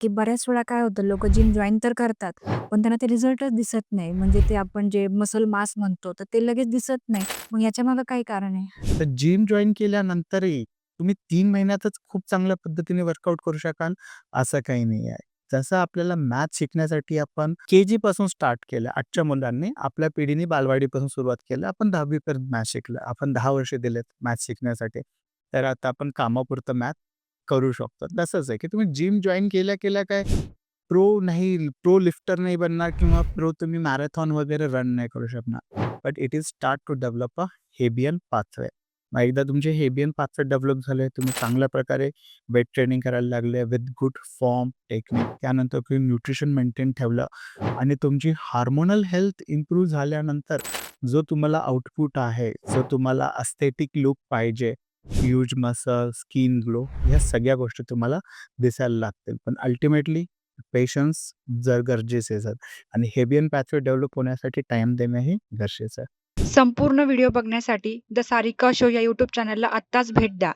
की बऱ्याच वेळा काय होतं लोकं जिम जॉइन तर करतात, पण त्यांना ते रिझल्टच दिसत नाही. म्हणजे ते आपण जे मसल मास म्हणतो, तर ते लगेच दिसत नाही. मग याच्यामागे काय कारण आहे? तर जिम जॉइन केल्यानंतरही तुम्ही 3 महिन्यातच खूप चांगल्या पद्धतीने वर्कआउट करू शकाल, असं काही नाही आहे. जसं आपल्याला मॅथ शिकण्यासाठी आपण के-जीपासून स्टार्ट केलं. आजच्या मुलांनी आपल्या पिढीने बालवाडीपासून सुरुवात केलं. आपण 10वी पर्यंत मॅथ शिकलं. आपण 10 वर्ष दिलेत मॅथ शिकण्यासाठी. तर आता आपण कामापुरतं मॅथ करू शकतो. तसंच आहे, की तुम्ही जिम जॉइन केल्या-केल्या काय प्रो लिफ्टर नाही बनणार किंवा प्रो तुम्ही मॅरेथॉन वगैरे रन नाही करू शकणार. But it is start to develop a Hebbian pathway. मग एकदा तुमचे हेबियन पाथवे डेव्हलप झाले, तुम्ही चांगल्या प्रकारे वेट ट्रेनिंग करायला लागले विथ गुड फॉर्म, टेक्निक. त्यानंतर तुम्ही न्यूट्रिशन मेंटेन ठेवलं आणि तुमची हार्मोनल हेल्थ इम्प्रूव्ह झाल्यानंतर जो तुम्हाला आउटपुट आहे, जो तुम्हाला एस्थेटिक लूक पाहिजे, ह्यूज मसल, स्किन ग्लो, ह्या सगळ्या गोष्टी तुम्हाला दिसायला लागतील. पण अल्टिमेटली पेशन्स गरजेचे आहेत आणि हेबियन पॅथवे डेव्हलप होण्यासाठी टाईम देणंही गरजेचं आहे. संपूर्ण व्हिडिओ बघण्यासाठी द सारिका शो या यूट्यूब चॅनलला आत्ताच भेट द्या.